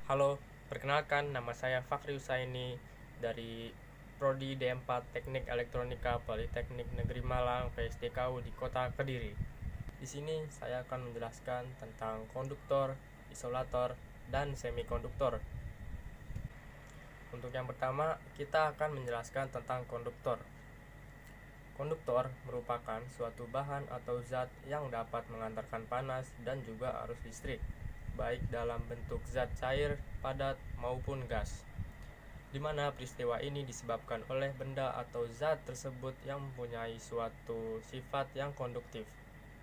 Halo, perkenalkan nama saya Fakri Usaini dari Prodi D4 Teknik Elektronika Politeknik Negeri Malang PSDKU di Kota Kediri. Di sini saya akan menjelaskan tentang konduktor, isolator, dan semikonduktor. Untuk yang pertama, kita akan menjelaskan tentang konduktor. Konduktor merupakan suatu bahan atau zat yang dapat mengantarkan panas dan juga arus listrik, baik dalam bentuk zat cair, padat, maupun gas, di mana peristiwa ini disebabkan oleh benda atau zat tersebut yang mempunyai suatu sifat yang konduktif.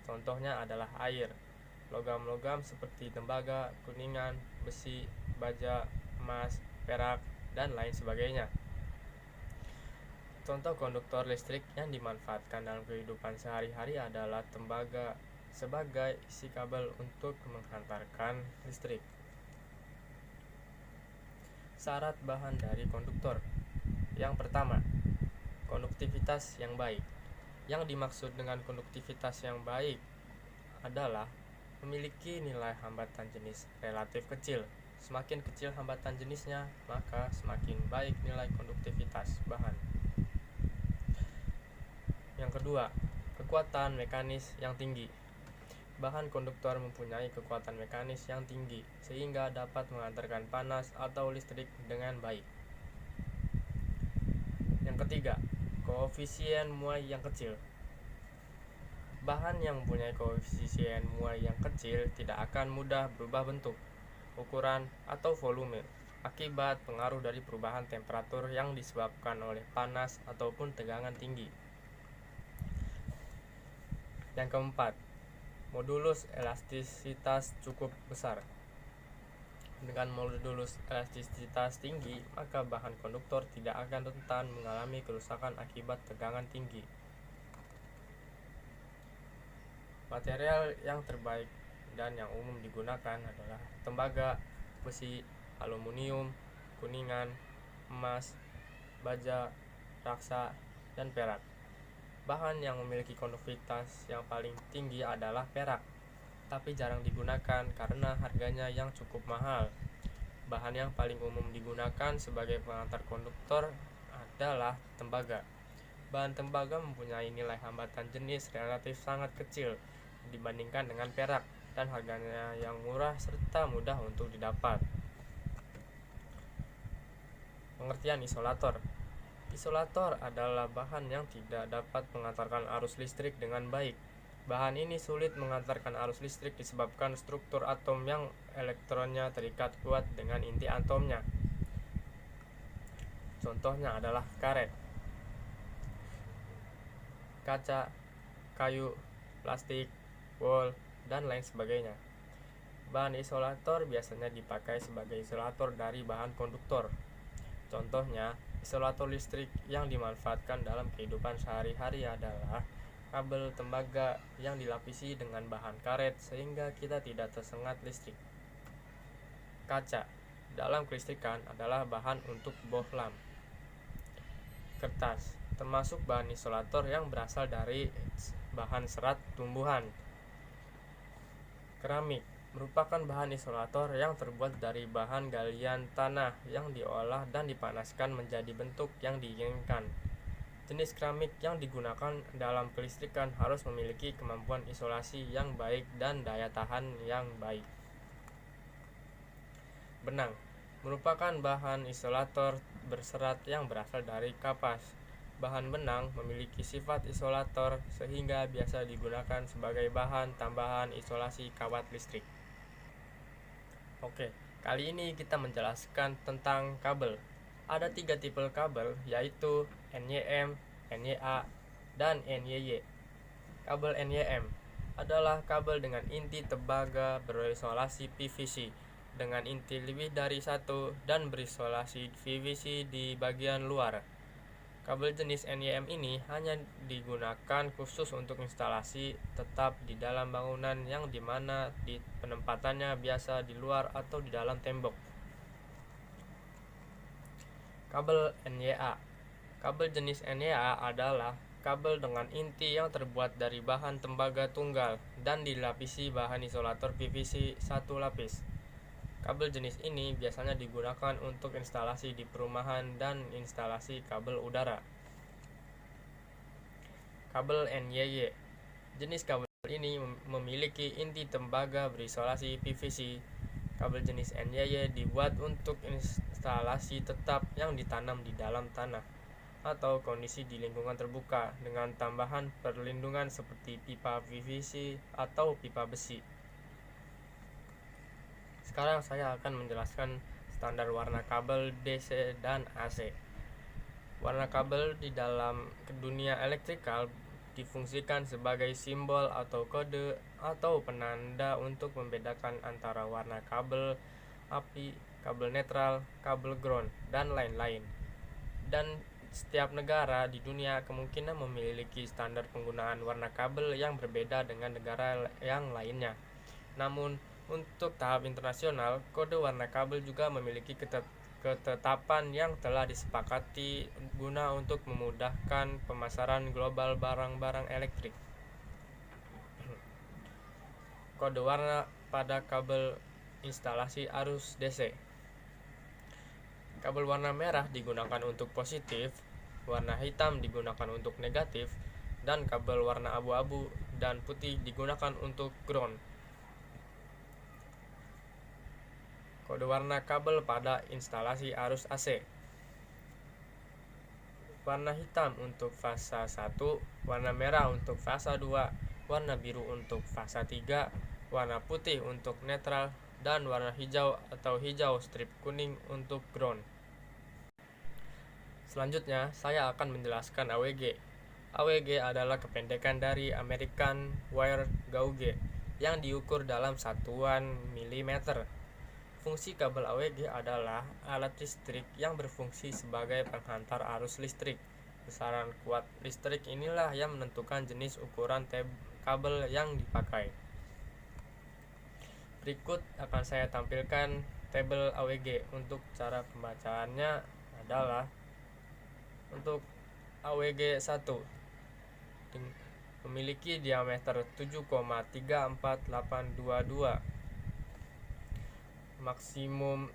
Contohnya adalah air, logam-logam seperti tembaga, kuningan, besi, baja, emas, perak, dan lain sebagainya. Contoh konduktor listrik yang dimanfaatkan dalam kehidupan sehari-hari adalah tembaga sebagai isi kabel untuk menghantarkan listrik. Syarat bahan dari konduktor. Yang pertama, konduktivitas yang baik. Yang dimaksud dengan konduktivitas yang baik adalah memiliki nilai hambatan jenis relatif kecil. Semakin kecil hambatan jenisnya, maka semakin baik nilai konduktivitas bahan. Yang kedua, kekuatan mekanis yang tinggi. Bahan konduktor mempunyai kekuatan mekanis yang tinggi sehingga dapat mengantarkan panas atau listrik dengan baik. Yang ketiga, koefisien muai yang kecil. Bahan yang mempunyai koefisien muai yang kecil tidak akan mudah berubah bentuk, ukuran, atau volume akibat pengaruh dari perubahan temperatur yang disebabkan oleh panas ataupun tegangan tinggi. Yang keempat, modulus elastisitas cukup besar. Dengan modulus elastisitas tinggi, maka bahan konduktor tidak akan rentan mengalami kerusakan akibat tegangan tinggi. Material yang terbaik dan yang umum digunakan adalah tembaga, besi, aluminium, kuningan, emas, baja, raksa, dan perak. Bahan yang memiliki konduktivitas yang paling tinggi adalah perak, tapi jarang digunakan karena harganya yang cukup mahal. Bahan yang paling umum digunakan sebagai pengantar konduktor adalah tembaga. Bahan tembaga mempunyai nilai hambatan jenis relatif sangat kecil dibandingkan dengan perak, dan harganya yang murah serta mudah untuk didapat. Pengertian isolator. Isolator adalah bahan yang tidak dapat mengantarkan arus listrik dengan baik. Bahan ini sulit mengantarkan arus listrik disebabkan struktur atom yang elektronnya terikat kuat dengan inti atomnya. Contohnya adalah karet, kaca, kayu, plastik, wol, dan lain sebagainya. Bahan isolator biasanya dipakai sebagai isolator dari bahan konduktor. Contohnya, isolator listrik yang dimanfaatkan dalam kehidupan sehari-hari adalah kabel tembaga yang dilapisi dengan bahan karet sehingga kita tidak tersengat listrik. Kaca dalam kelistrikan adalah bahan untuk bohlam. Kertas termasuk bahan isolator yang berasal dari bahan serat tumbuhan. Keramik merupakan bahan isolator yang terbuat dari bahan galian tanah yang diolah dan dipanaskan menjadi bentuk yang diinginkan. Jenis keramik yang digunakan dalam kelistrikan harus memiliki kemampuan isolasi yang baik dan daya tahan yang baik. Benang merupakan bahan isolator berserat yang berasal dari kapas. Bahan benang memiliki sifat isolator sehingga biasa digunakan sebagai bahan tambahan isolasi kawat listrik. Oke, kali ini kita menjelaskan tentang kabel. Ada 3 tipe kabel, yaitu NYM, NYA, dan NYY. Kabel NYM adalah kabel dengan inti tembaga berisolasi PVC dengan inti lebih dari 1 dan berisolasi PVC di bagian luar. Kabel jenis NYM ini hanya digunakan khusus untuk instalasi tetap di dalam bangunan yang dimana di penempatannya biasa di luar atau di dalam tembok. Kabel NYA. Kabel jenis NYA adalah kabel dengan inti yang terbuat dari bahan tembaga tunggal dan dilapisi bahan isolator PVC 1 lapis. Kabel jenis ini biasanya digunakan untuk instalasi di perumahan dan instalasi kabel udara. Kabel NYY. Jenis kabel ini memiliki inti tembaga berisolasi PVC. Kabel jenis NYY dibuat untuk instalasi tetap yang ditanam di dalam tanah atau kondisi di lingkungan terbuka dengan tambahan perlindungan seperti pipa PVC atau pipa besi. Sekarang saya akan menjelaskan standar warna kabel DC dan AC. Warna kabel di dalam dunia elektrikal difungsikan sebagai simbol atau kode atau penanda untuk membedakan antara warna kabel api, kabel netral, kabel ground, dan lain-lain. Dan setiap negara di dunia kemungkinan memiliki standar penggunaan warna kabel yang berbeda dengan negara yang lainnya. Namun, untuk tahap internasional, kode warna kabel juga memiliki ketetapan yang telah disepakati guna untuk memudahkan pemasaran global barang-barang elektrik. Kode warna pada kabel instalasi arus DC. Kabel warna merah digunakan untuk positif, warna hitam digunakan untuk negatif, dan kabel warna abu-abu dan putih digunakan untuk ground. Kode warna kabel pada instalasi arus AC. Warna hitam untuk fasa 1, warna merah untuk fasa 2, warna biru untuk fasa 3, warna putih untuk netral, dan warna hijau atau hijau strip kuning untuk ground. Selanjutnya, saya akan menjelaskan AWG. AWG adalah kependekan dari American Wire Gauge yang diukur dalam satuan milimeter. Fungsi kabel AWG adalah alat listrik yang berfungsi sebagai penghantar arus listrik. Besaran kuat listrik inilah yang menentukan jenis ukuran kabel yang dipakai. Berikut akan saya tampilkan tabel AWG. Untuk cara pembacaannya adalah untuk AWG 1 memiliki diameter 7,34822. Maksimum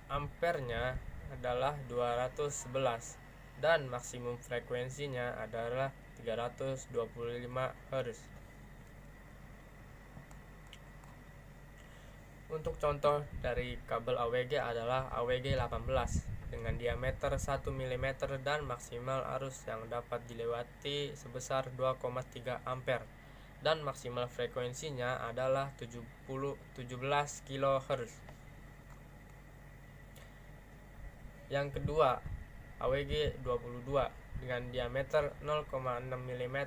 ampernya adalah 211 dan maksimum frekuensinya adalah 325 Hz. Untuk contoh dari kabel AWG adalah AWG 18 dengan diameter 1 mm dan maksimal arus yang dapat dilewati sebesar 2,3 ampere dan maksimal frekuensinya adalah 17 kHz. Yang kedua, AWG 22 dengan diameter 0,6 mm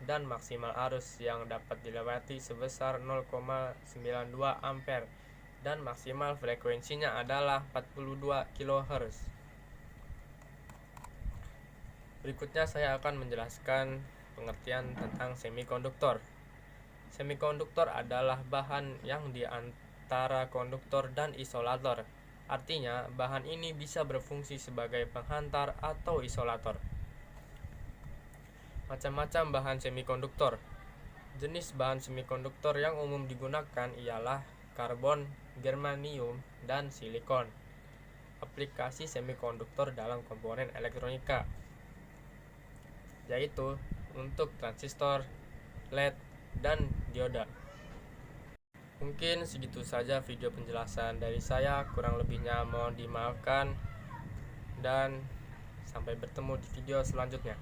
dan maksimal arus yang dapat dilewati sebesar 0,92 ampere dan maksimal frekuensinya adalah 42 kHz. Berikutnya saya akan menjelaskan pengertian tentang semikonduktor. Semikonduktor adalah bahan yang di antara konduktor dan isolator. Artinya, bahan ini bisa berfungsi sebagai penghantar atau isolator. Macam-macam bahan semikonduktor. Jenis bahan semikonduktor yang umum digunakan ialah karbon, germanium, dan silikon. Aplikasi semikonduktor dalam komponen elektronika, yaitu untuk transistor, LED, dan dioda. Mungkin segitu saja video penjelasan dari saya, kurang lebihnya mohon dimaafkan dan sampai bertemu di video selanjutnya.